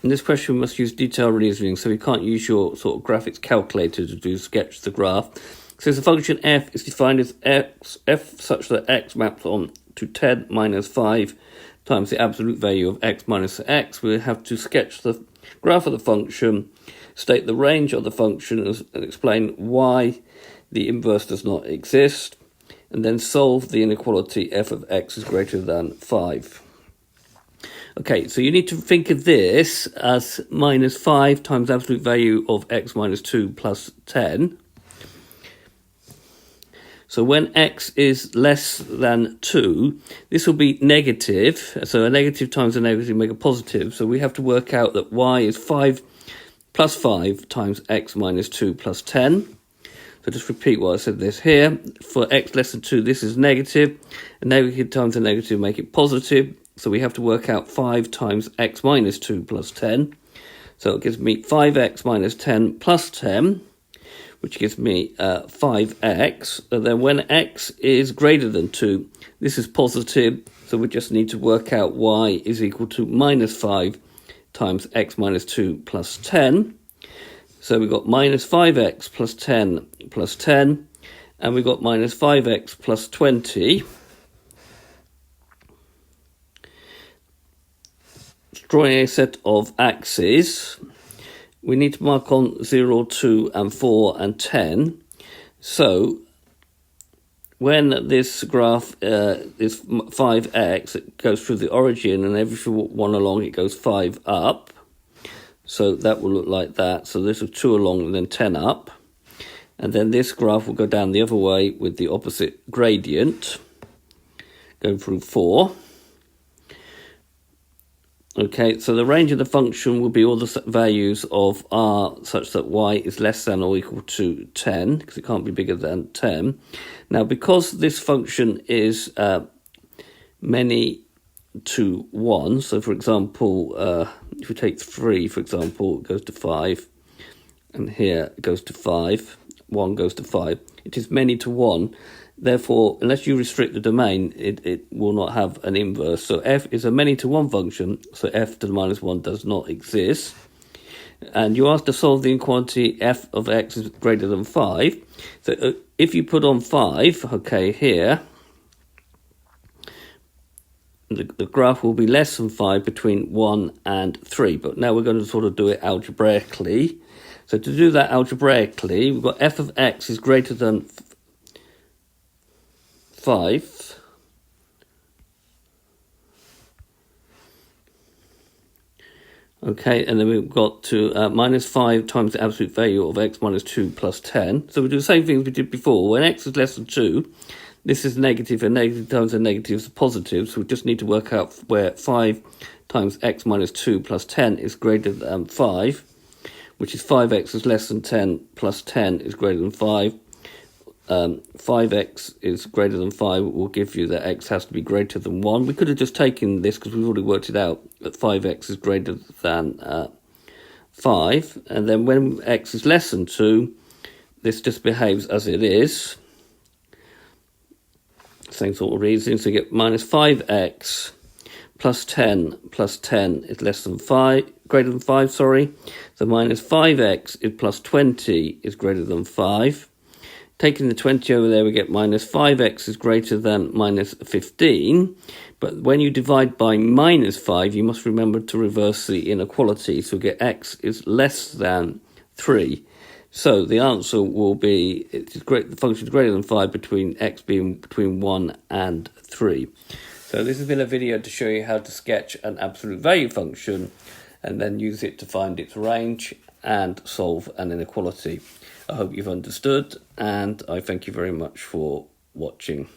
In this question, we must use detailed reasoning, so we can't use your sort of graphics calculator to sketch the graph. So the function f is defined as f such that x maps on to 10 minus 5 times the absolute value of x minus x. We have to sketch the graph of the function, state the range of the function, and explain why the inverse does not exist, and then solve the inequality f of x is greater than 5. Okay, so you need to think of this as minus 5 times absolute value of x minus 2 plus 10. So when x is less than 2, this will be negative. So a negative times a negative make a positive. So we have to work out that y is 5 plus 5 times x minus 2 plus 10. So just repeat what I said this here. For x less than 2, this is negative. A negative times a negative make it positive. So we have to work out 5 times x minus 2 plus 10. So it gives me 5x minus 10 plus 10, which gives me 5x. And then when x is greater than 2, this is positive. So we just need to work out y is equal to minus 5 times x minus 2 plus 10. So we've got minus 5x plus 10 plus 10. And we've got minus 5x plus 20. Drawing a set of axes, we need to mark on 0, 2, and 4, and 10. So when this graph is 5x, it goes through the origin, and every one along it goes 5 up. So that will look like that. So this is 2 along and then 10 up. And then this graph will go down the other way with the opposite gradient, going through 4. Okay, so the range of the function will be all the values of r such that y is less than or equal to 10, because it can't be bigger than 10. Now, because this function is many to 1, so for example, if we take 3, for example, it goes to 5, and here it goes to 5, 1 goes to 5. It is many to 1. Therefore, unless you restrict the domain, it will not have an inverse. So f is a many-to-one function, so f to the minus 1 does not exist. And you asked to solve the inequality f of x is greater than 5. So if you put on 5, okay, here, the graph will be less than 5 between 1 and 3. But now we're going to sort of do it algebraically. So to do that algebraically, we've got f of x is greater than 5. Okay, and then we've got to minus 5 times the absolute value of x minus 2 plus 10. So we do the same thing as we did before. When x is less than 2, this is negative, and negative times a negative is a positive. So we just need to work out where 5 times x minus 2 plus 10 is greater than 5, which is 5x is less than 10 plus 10 is greater than 5. 5x is greater than 5 will give you that x has to be greater than 1. We could have just taken this because we've already worked it out that 5x is greater than 5. And then when x is less than 2, this just behaves as it is. Same sort of reasoning. So you get minus 5x plus 10 is less than 5, greater than 5, sorry. So minus 5x is plus 20 is greater than 5. Taking the 20 over there, we get minus 5x is greater than minus 15. But when you divide by minus 5, you must remember to reverse the inequality. So we get x is less than 3. So the answer will be, the function is greater than 5 between x being between 1 and 3. So this has been a video to show you how to sketch an absolute value function and then use it to find its range and solve an inequality. I hope you've understood, and I thank you very much for watching.